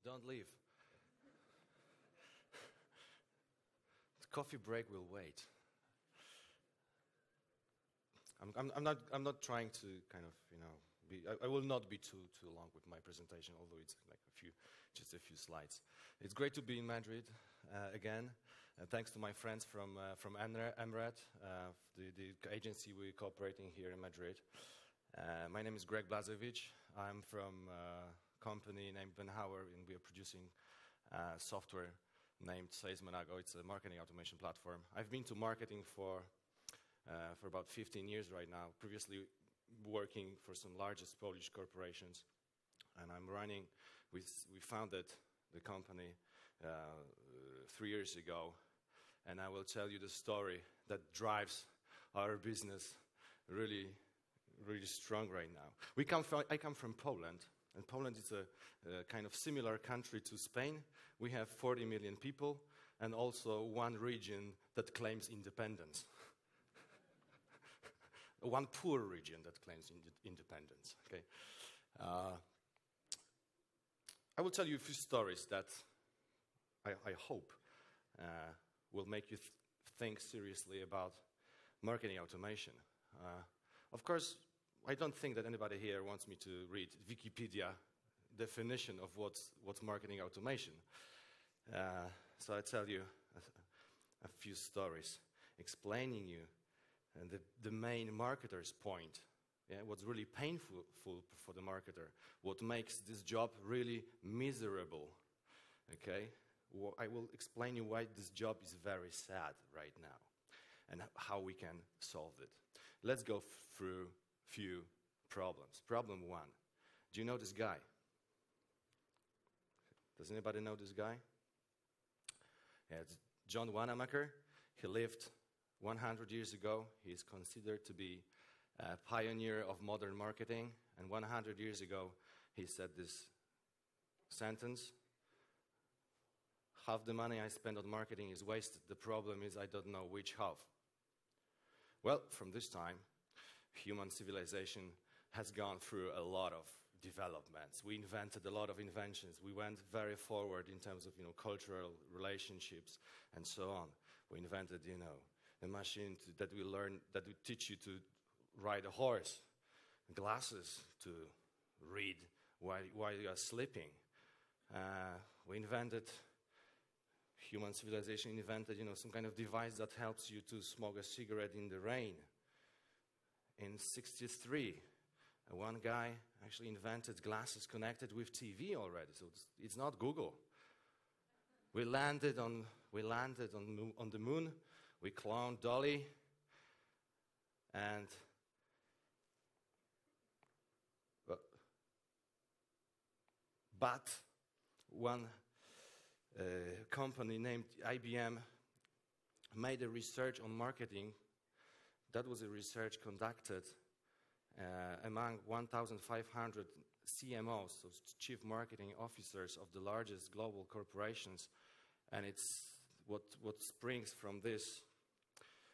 Don't leave. The coffee break will wait. I'm not trying to kind of, I will not be too long with my presentation, although it's like just a few slides. It's great to be in Madrid again. Thanks to my friends from Emret, the agency we're cooperating here in Madrid. My name is Grzegorz Blazewicz. I'm from a company named Benhauer, and we are producing software named Meet-Magento. It's a marketing automation platform. I've been to marketing for about 15 years right now, previously working for some largest Polish corporations. And we founded the company 3 years ago, and I will tell you the story that drives our business really, really strong right now. I come from Poland, and Poland is a kind of similar country to Spain. We have 40 million people, and also one region that claims independence. One poor region that claims independence. Okay, I will tell you a few stories that I hope will make you think seriously about marketing automation. Of course, I don't think that anybody here wants me to read Wikipedia definition of what's marketing automation. So I tell you a few stories explaining you and the main marketer's point, what's really painful for the marketer, what makes this job really miserable, okay? I will explain you why this job is very sad right now and how we can solve it. Let's go through a few problems. Problem one, do you know this guy? Does anybody know this guy? Yeah, it's John Wanamaker. He lived 100 years ago. He is considered to be a pioneer of modern marketing. And 100 years ago, he said this sentence: half the money I spend on marketing is wasted. The problem is I don't know which half. Well, from this time, human civilization has gone through a lot of developments. We invented a lot of inventions. We went very forward in terms of cultural relationships and so on. We invented a machine that will teach you to ride a horse, glasses to read while you are sleeping. Human civilization invented, some kind of device that helps you to smoke a cigarette in the rain. In '63, one guy actually invented glasses connected with TV already, so it's not Google. We landed on the moon. We cloned Dolly, but one company named IBM made a research on marketing. That was a research conducted among 1,500 CMOs, so chief marketing officers of the largest global corporations, and what springs from this.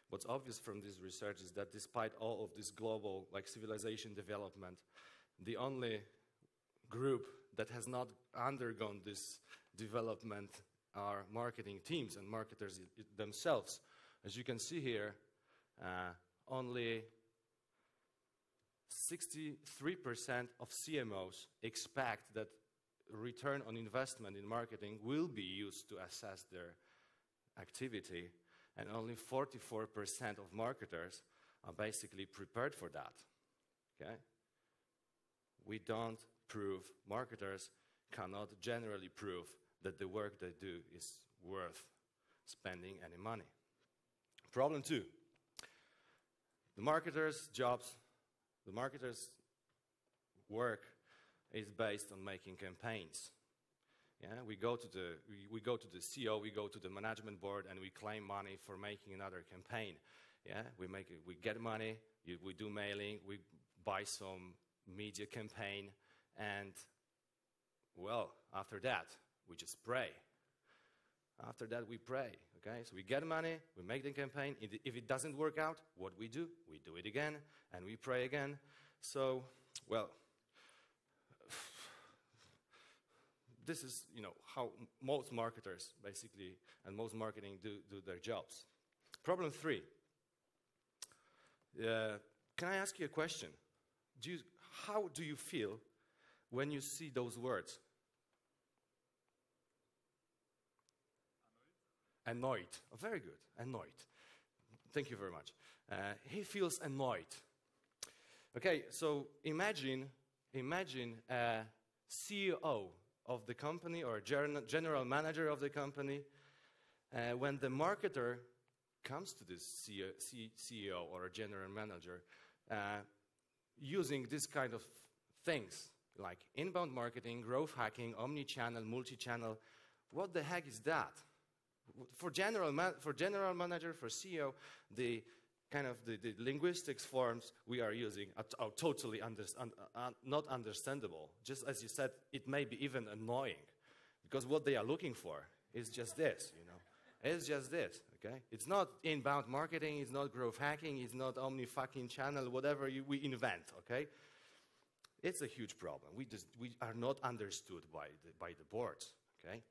What's obvious from this research is that despite all of this global civilization development, the only group that has not undergone this development are marketing teams and marketers themselves. As you can see here, only 63% of CMOs expect that return on investment in marketing will be used to assess their activity, and only 44% of marketers are basically prepared for that. Okay? We don't prove, marketers cannot generally prove that the work they do is worth spending any money. Problem two, the marketer's work is based on making campaigns. Yeah, we go to the CEO, we go to the management board, and we claim money for making another campaign. Yeah, we get money, we do mailing, we buy some media campaign, and well, after that, we just pray. After that, we pray. Okay, so we get money, we make the campaign. If it doesn't work out, what we do it again, and we pray again. So, well, this is, how most marketers, basically, and most marketing do their jobs. Problem 3. Can I ask you a question? How do you feel when you see those words? Annoyed. Oh, very good. Annoyed. Thank you very much. He feels annoyed. Okay, so imagine a CEO of the company or a general manager of the company. When the marketer comes to this CEO or a general manager using this kind of things like inbound marketing, growth hacking, omni-channel, multi-channel, what the heck is that? For general manager, for CEO, the linguistics forms we are using are totally not understandable. Just as you said, it may be even annoying, because what they are looking for is just this, It's just this, okay? It's not inbound marketing, it's not growth hacking, it's not omni-fucking-channel, whatever we invent, okay? It's a huge problem. We are not understood by the boards, okay?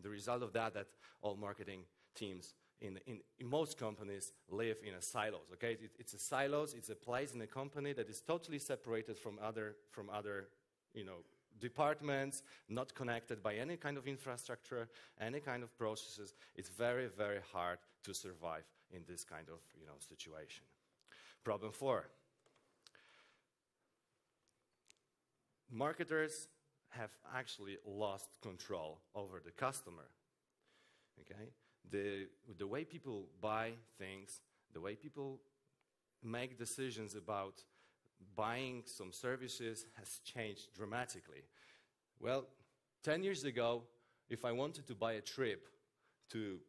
The result of that all marketing teams in most companies live in a silos, okay? It's a silos, it's a place in a company that is totally separated from other departments, not connected by any kind of infrastructure, any kind of processes. It's very, very hard to survive in this kind of situation. Problem 4. Marketers have actually lost control over the customer. Okay? The way people buy things, the way people make decisions about buying some services has changed dramatically. Well, 10 years ago, if I wanted to buy a trip to,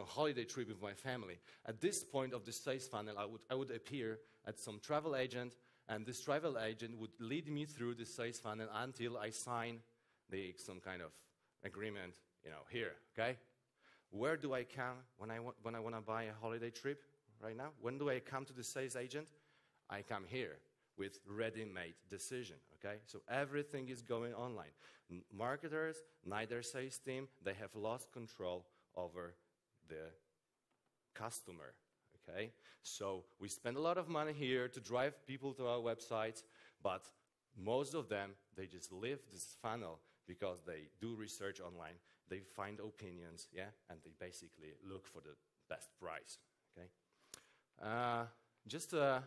holiday trip with my family, at this point of the sales funnel, I would appear at some travel agent, and this travel agent would lead me through the sales funnel until I sign some kind of agreement, here, okay? Where do I come when I want to buy a holiday trip right now? When do I come to the sales agent? I come here with ready-made decision, okay? So everything is going online. Marketers, neither sales team, they have lost control over the customer, okay? So we spend a lot of money here to drive people to our websites, but most of them, they just live this funnel because they do research online, they find opinions, and they basically look for the best price, okay? Just a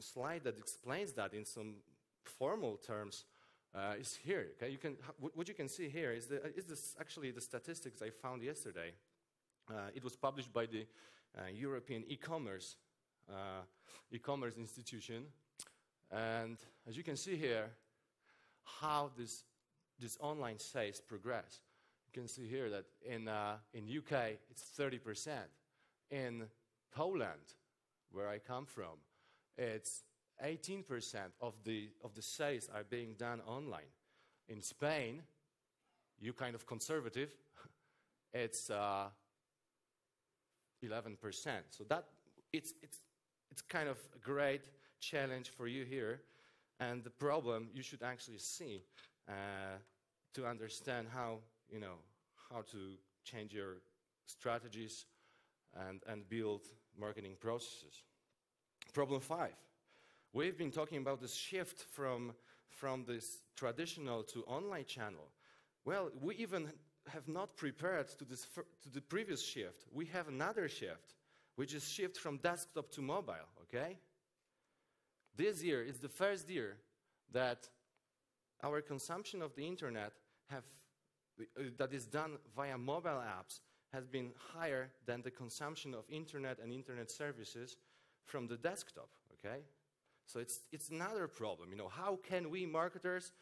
slide that explains that in some formal terms is here. Okay, what you can see here is this actually the statistics I found yesterday. It was published by the European e-commerce institution, and as you can see here, how this online sales progress. You can see here that in UK it's 30%. In Poland, where I come from, it's 18% of the sales are being done online. In Spain, you kind of conservative, it's 11%. So that it's kind of a great challenge for you here, and the problem you should actually see to understand how to change your strategies and build marketing processes. Problem 5. We've been talking about this shift from this traditional to online channel. Well, we even have not prepared to the previous shift. We have another shift, which is shift from desktop to mobile, okay? This year is the first year that our consumption of the internet that is done via mobile apps has been higher than the consumption of internet and internet services from the desktop, okay? So it's another problem, how can we marketers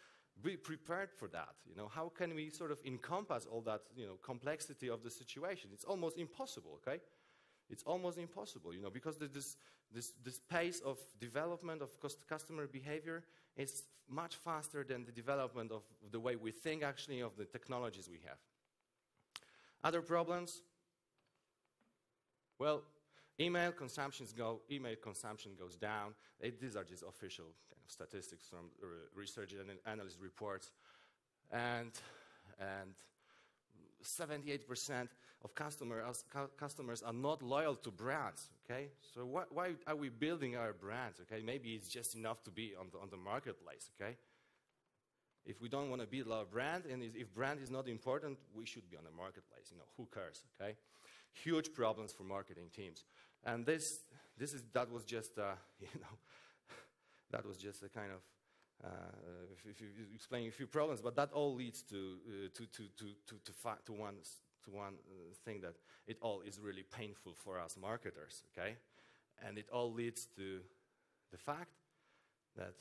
be prepared for that? How can we sort of encompass all that, complexity of the situation? It's almost impossible, okay? It's almost impossible, because this pace of development of customer behavior is much faster than the development of the way we think actually of the technologies we have. Other problems? Well, email consumption goes down. These are just official kind of statistics from research and analyst reports. And 78% of customers are not loyal to brands, okay? So why are we building our brands, okay? Maybe it's just enough to be on the marketplace, okay? If we don't want to build our brand, and if brand is not important, we should be on the marketplace, who cares, okay? Huge problems for marketing teams. And that was just, that was just a kind of, if you explain a few problems, but that all leads to one thing, that it all is really painful for us marketers, okay? And it all leads to the fact that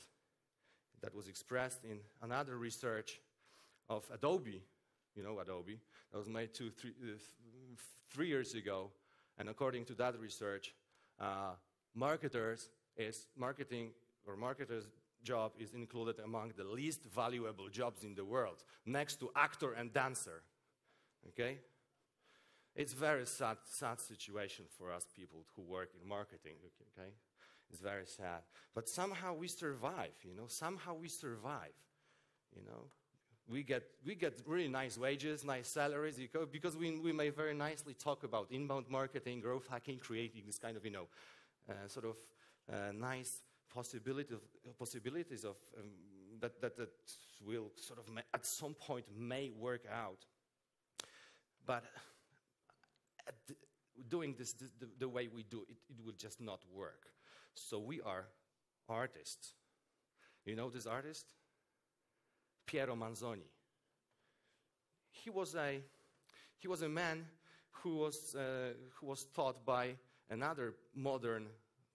was expressed in another research of Adobe. You know Adobe. That was made 3 years ago, and according to that research, marketers' job is included among the least valuable jobs in the world, next to actor and dancer. Okay? It's a very sad situation for us people who work in marketing. Okay? It's very sad. But somehow we survive, Somehow we survive, We get really nice wages, nice salaries, because we may very nicely talk about inbound marketing, growth hacking, creating this kind of, nice possibilities of that will sort of at some point may work out. But doing this the way we do it, it will just not work. So we are artists. You know this artist? Piero Manzoni. He was a man who was taught by another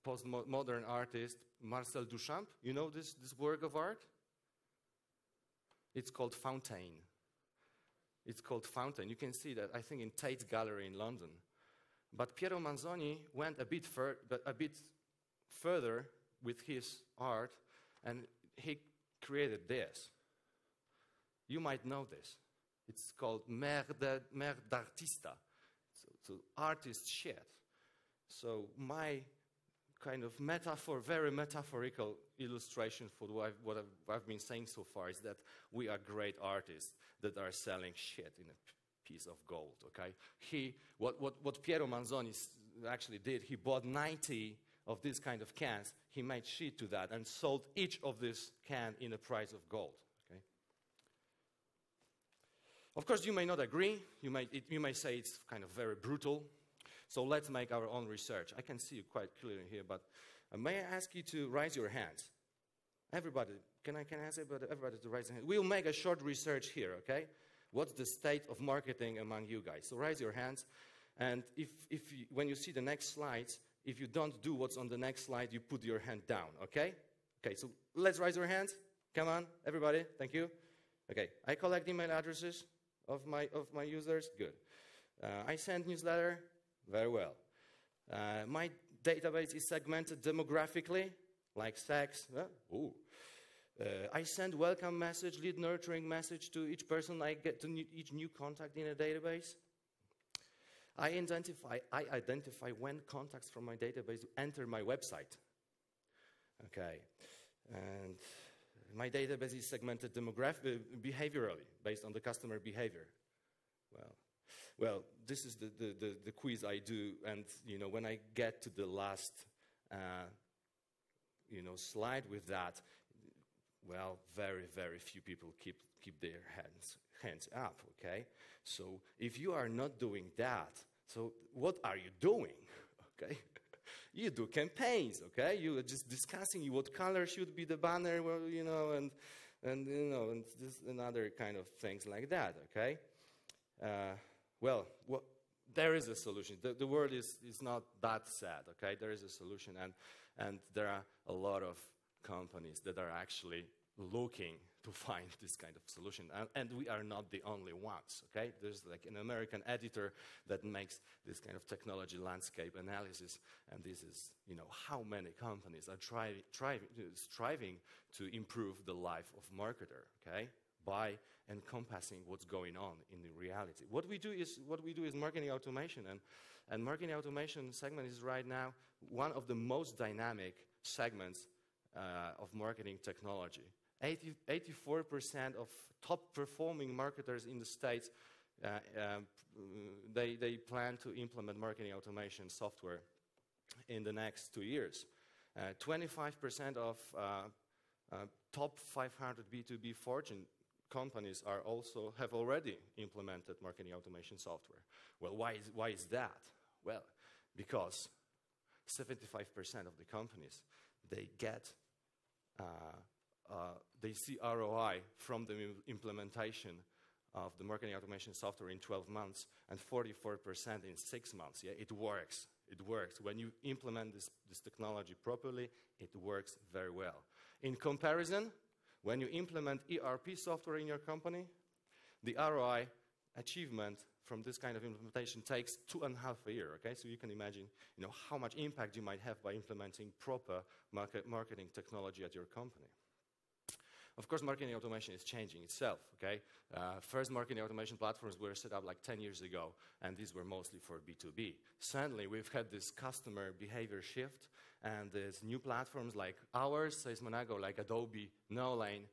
postmodern artist, Marcel Duchamp. You know this work of art? It's called Fountain. It's called Fountain. You can see that, I think, in Tate Gallery in London. But Piero Manzoni went a bit further with his art, and he created this. You might know this. It's called Mer d'Artista. So artist shit. So my kind of very metaphorical illustration for what I've been saying so far is that we are great artists that are selling shit in a piece of gold, okay? What Piero Manzoni actually did, he bought 90 of these kind of cans, he made sheet to that and sold each of this can in a price of gold, okay? Of course, you may not agree, you may say it's kind of very brutal, so let's make our own research. I can see you quite clearly here, but may I ask you to raise your hands? Everybody, can I ask everybody to raise their hand? We'll make a short research here, okay? What's the state of marketing among you guys? So raise your hands, and when you see the next slides, if you don't do what's on the next slide, you put your hand down, okay? Okay, so let's raise your hands. Come on, everybody, thank you. Okay, I collect email addresses of my users, good. I send newsletter, very well. My database is segmented demographically, like sex. I send welcome message, lead nurturing message to each person I get, to each new contact in a database. I identify when contacts from my database enter my website. Okay, and my database is segmented behaviorally, based on the customer behavior. Well, this is the quiz I do, and when I get to the last slide with that, well, very, very few people keep their hands up, okay? So if you are not doing that, so what are you doing, okay? You do campaigns, okay? You are just discussing what color should be the banner, well, and other kind of things like that, okay? Well, there is a solution. The world is not that sad, okay? There is a solution, and there are a lot of companies that are actually looking to find this kind of solution, and we are not the only ones, okay? There's like an American editor that makes this kind of technology landscape analysis, and this is, how many companies are striving to improve the life of marketer, okay? by encompassing what's going on in the reality. What we do is marketing automation, and marketing automation segment is right now one of the most dynamic segments of marketing technology. 84% of top performing marketers in the States, they plan to implement marketing automation software in the next 2 years. 25% of top 500 B2B Fortune companies have already implemented marketing automation software. Well, why is that? Well, because 75% of the companies, they see ROI from the implementation of the marketing automation software in 12 months and 44% in 6 months. Yeah, it works. It works. When you implement this technology properly, it works very well. In comparison, when you implement ERP software in your company, the ROI achievement from this kind of implementation takes 2.5 years. Okay, so you can imagine, how much impact you might have by implementing proper marketing technology at your company. Of course, marketing automation is changing itself. Okay, first marketing automation platforms were set up like 10 years ago, and these were mostly for B2B. Suddenly, we've had this customer behavior shift, and there's new platforms like ours, Meet-Magento, like Adobe, NoLane.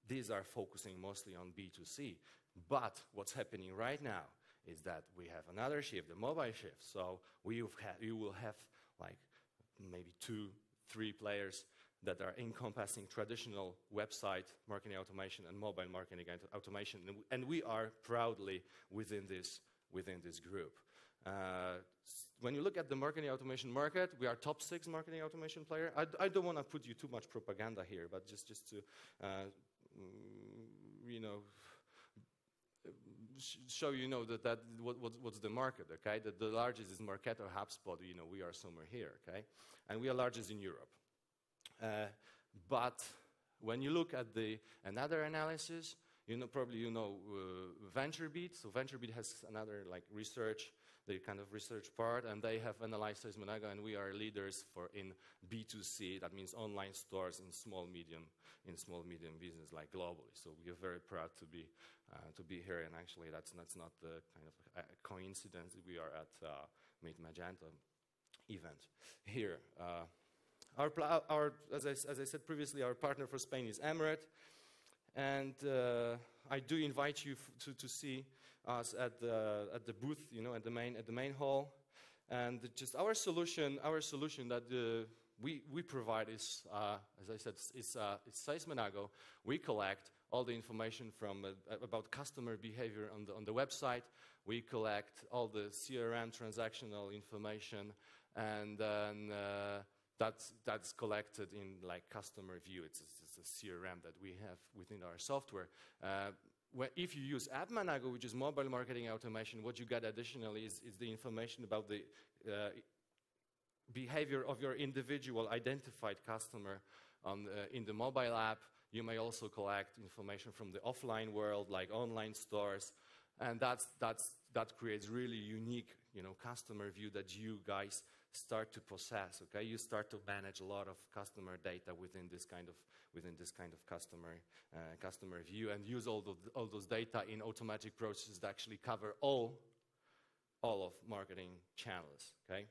These are focusing mostly on B2C. But what's happening right now is that we have another shift, the mobile shift. So you will have like maybe 2-3 players that are encompassing traditional website marketing automation and mobile marketing automation, and we are proudly within this group. When you look at the marketing automation market, we are top 6 marketing automation player. I don't want to put you too much propaganda here, but just to show that what's the market. Okay, the largest is Marketo, HubSpot. We are somewhere here. Okay, and we are largest in Europe. But when you look at another analysis, probably VentureBeat. So VentureBeat has another like research, the kind of research part, and they have analyzed Meet-Magento, and we are leaders in B2C. That means online stores in small medium business like globally. So we are very proud to be here, and actually that's not the kind of a coincidence. We are at Meet-Magento event here. As I said previously, our partner for Spain is Emirate, and I do invite you to see us at the booth, at the main hall. And just our solution that we provide is, as I said, it's Meet-Magento. We collect all the information about customer behavior on the website. We collect all the CRM transactional information, and then that's collected in like customer view. It's a CRM that we have within our software. If you use Meet-Magento, which is mobile marketing automation, what you get additionally is the information about the behavior of your individual identified customer in the mobile app. You may also collect information from the offline world, like online stores, and that creates really unique, customer view that you guys start to possess. Okay, you start to manage a lot of customer data within this kind of customer view, and use all those data in automatic processes that actually cover all of marketing channels. Okay.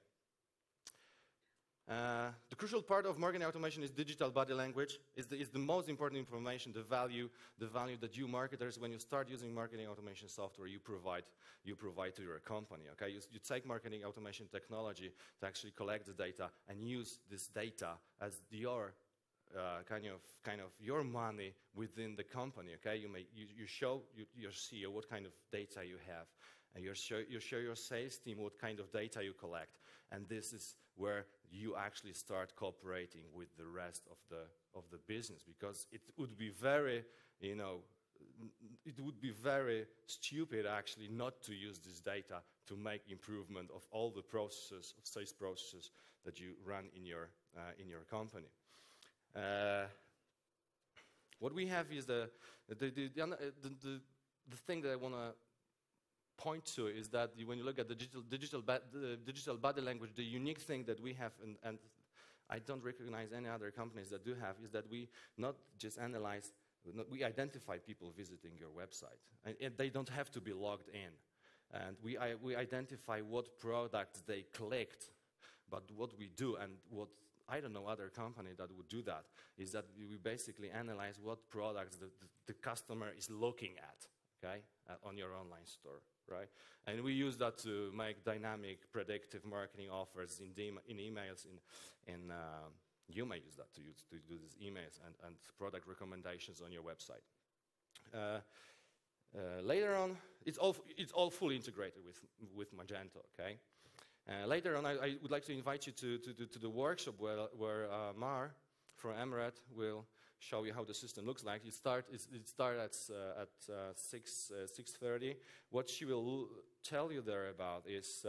The crucial part of marketing automation is digital body language. Is the most important information, the value that you marketers, when you start using marketing automation software, you provide to your company. Okay, you take marketing automation technology to actually collect the data and use this data as your kind of your money within the company. Okay, you show your CEO what kind of data you have, and you show your sales team what kind of data you collect, and this is where you actually start cooperating with the rest of the business, because it would be very stupid actually not to use this data to make improvement of all the processes, of sales processes that you run in your company. What we have is the thing that I want to point to is that when you look at the digital body language, the unique thing that we have, and I don't recognize any other companies that do have, is that we not just analyze we identify people visiting your website, and they don't have to be logged in. And we identify what products they clicked, but what we do, and what I don't know other company that would do that, is that we basically analyze what products the customer is looking at, okay, on your online store, right? And we use that to make dynamic, predictive marketing offers in emails. You may use that to do these emails and product recommendations on your website. Later on, it's all fully integrated with Magento, okay? Later on, I would like to invite you to the workshop where Mar from Emirates will show you how the system looks like. It starts at 6:30. What she will tell you there about is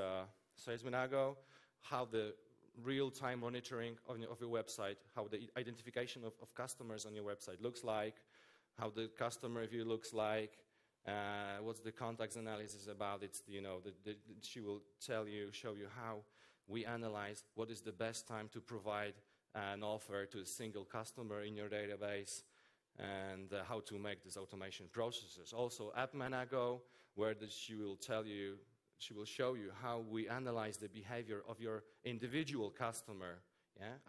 Sales Meet-Magento, how the real-time monitoring of your website, how the identification of customers on your website looks like, how the customer view looks like, what's the contacts analysis about. She will show you how we analyze what is the best time to provide an offer to a single customer in your database, and how to make these automation processes. Also, Meet-Magento, where she will show you how we analyze the behavior of your individual customer,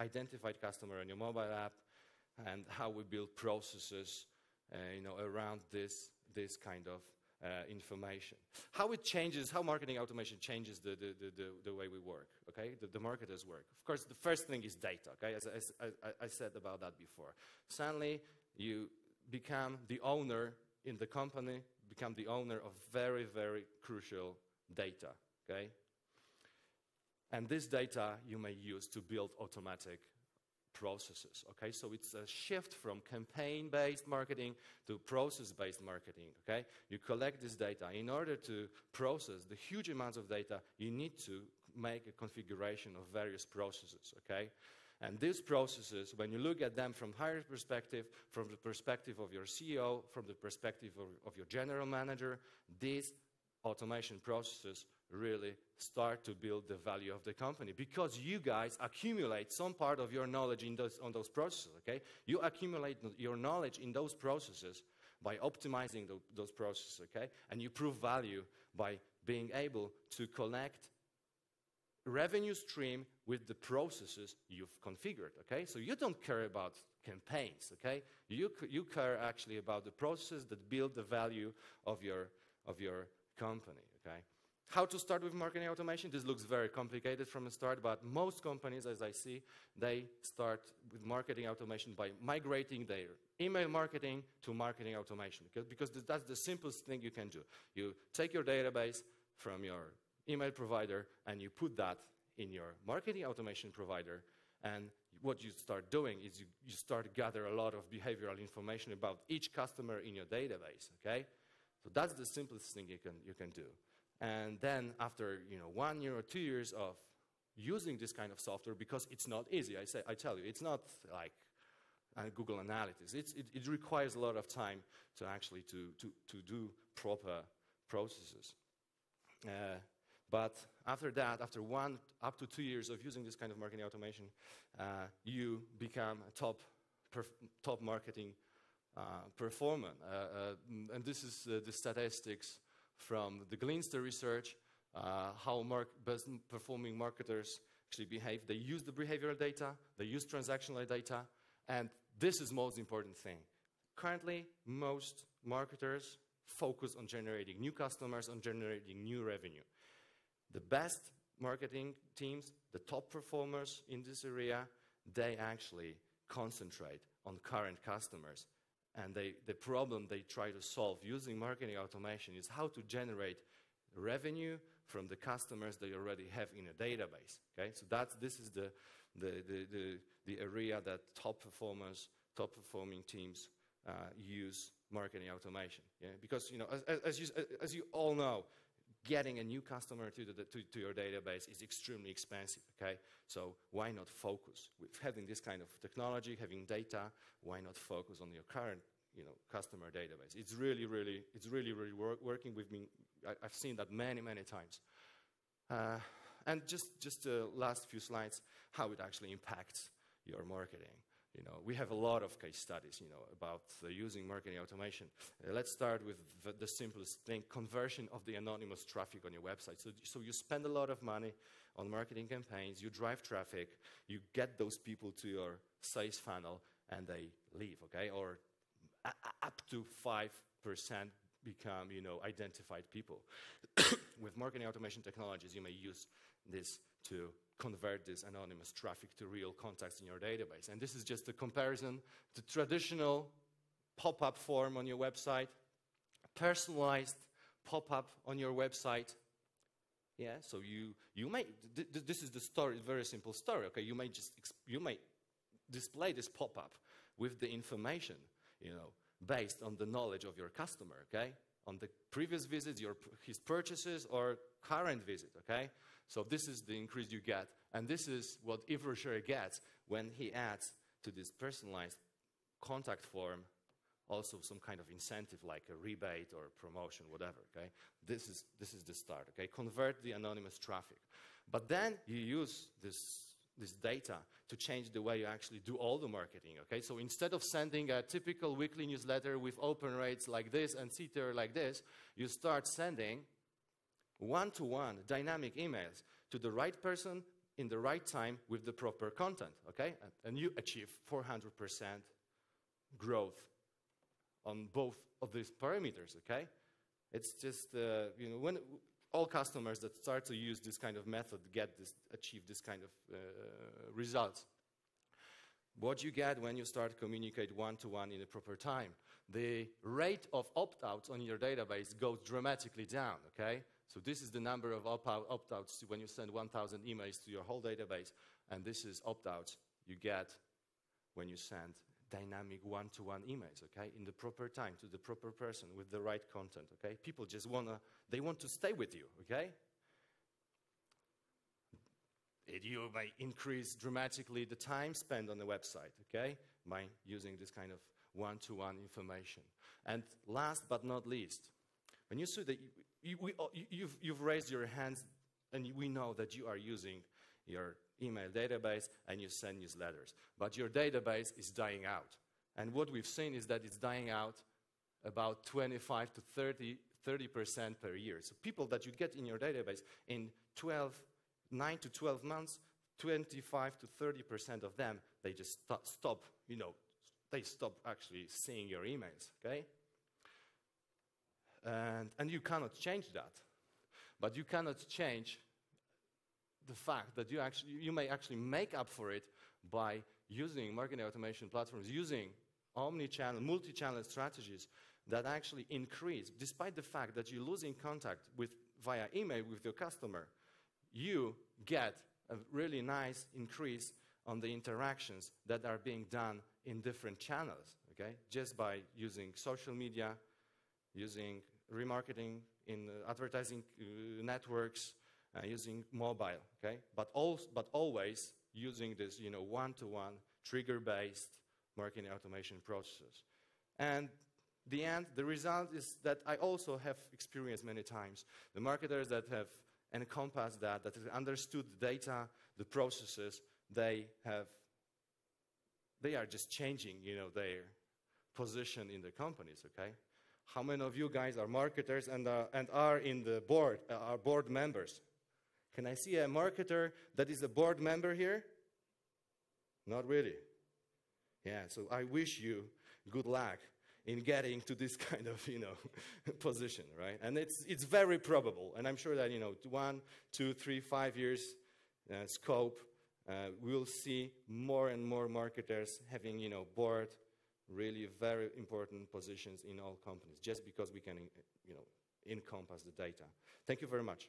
identified customer in your mobile app, and how we build processes, around this kind of information. How marketing automation changes the way we work, okay? The marketers work. Of course, the first thing is data, okay? As I said about that before. Suddenly, you become the owner in the company, become the owner of very, very crucial data, okay? And this data you may use to build automatic processes, okay? So it's a shift from campaign-based marketing to process-based marketing, okay? You collect this data. In order to process the huge amounts of data, you need to make a configuration of various processes, okay? And these processes, when you look at them from higher perspective, from the perspective of your CEO, from the perspective of your general manager, these automation processes really start to build the value of the company, because you guys accumulate some part of your knowledge on those processes, okay? You accumulate your knowledge in those processes by optimizing those processes, okay? And you prove value by being able to connect revenue stream with the processes you've configured, okay? So you don't care about campaigns, okay? You care actually about the processes that build the value of your company, okay? How to start with marketing automation? This looks very complicated from the start, but most companies, as I see, they start with marketing automation by migrating their email marketing to marketing automation, because that's the simplest thing you can do. You take your database from your email provider and you put that in your marketing automation provider, and what you start doing is you start to gather a lot of behavioral information about each customer in your database, okay? So that's the simplest thing you can do. And then after 1 year or 2 years of using this kind of software, because it's not easy, I tell you, it's not like Google Analytics. It requires a lot of time to actually to do proper processes. But after that, after 1 up to 2 years of using this kind of marketing automation, you become a top marketing performer. And this is the statistics from the Glinster research, how best performing marketers actually behave. They use the behavioral data, they use transactional data, and this is the most important thing. Currently, most marketers focus on generating new customers, on generating new revenue. The best marketing teams, the top performers in this area, they actually concentrate on current customers. And the problem they try to solve using marketing automation is how to generate revenue from the customers they already have in a database. Okay, so this is the area that top performing teams use marketing automation. Yeah? Because as you all know, getting a new customer to your database is extremely expensive, okay? So why not focus? With having this kind of technology, having data, why not focus on your current, customer database? It's really working with me. I've seen that many times. And just the last few slides, how it actually impacts your marketing. We have a lot of case studies, about using marketing automation. Let's start with the simplest thing, conversion of the anonymous traffic on your website. So you spend a lot of money on marketing campaigns, you drive traffic, you get those people to your sales funnel, and they leave, okay? Or up to 5% become, identified people. With marketing automation technologies, you may use this to convert this anonymous traffic to real contacts in your database. And this is just a comparison to traditional pop-up form on your website, personalized pop-up on your website. Yeah, so you may, this is the story, very simple story, okay? You may display this pop-up with the information, based on the knowledge of your customer, okay? On the previous visits, his purchases, or current visit, okay? So this is the increase you get, and this is what Yves Rocher gets when he adds to this personalized contact form also some kind of incentive like a rebate or promotion, whatever, okay? This is the start, okay? Convert the anonymous traffic. But then you use this data to change the way you actually do all the marketing, okay? So instead of sending a typical weekly newsletter with open rates like this and CTR like this, you start sending one-to-one dynamic emails to the right person in the right time with the proper content, okay? And you achieve 400% growth on both of these parameters, okay? It's just, when all customers that start to use this kind of method achieve this kind of results. What you get when you start to communicate one-to-one in the proper time, the rate of opt-outs on your database goes dramatically down, okay? So this is the number of opt-outs when you send 1,000 emails to your whole database, and this is opt-outs you get when you send dynamic one-to-one emails, okay, in the proper time, to the proper person, with the right content, okay? People just want to stay with you, okay? You may increase dramatically the time spent on the website, okay, by using this kind of one-to-one information. And last but not least, when you see that you've raised your hands and we know that you are using your email database and you send newsletters, but your database is dying out. And what we've seen is that it's dying out about 25 to 30% per year. So people that you get in your database in 9 to 12 months, 25 to 30% of them, they just stop, they stop actually seeing your emails, okay? And you cannot change that. But you cannot change the fact that you may actually make up for it by using marketing automation platforms, using omni-channel, multi-channel strategies that actually increase, despite the fact that you're losing contact via email with your customer, you get a really nice increase on the interactions that are being done in different channels, okay? Just by using social media, using remarketing in advertising networks, using mobile, okay? But always using this, one-to-one, trigger-based marketing automation processes. And the result is that I also have experienced many times the marketers that have encompassed that have understood the data, the processes, they are just changing, their position in the companies, okay? How many of you guys are marketers and are in the board, are board members? Can I see a marketer that is a board member here? Not really. Yeah, so I wish you good luck in getting to this kind of, position, right? And it's very probable, and I'm sure that, 1, 2, 3, 5 years scope, we'll see more and more marketers having, board, really very important positions in all companies, just because we can, encompass the data. Thank you very much.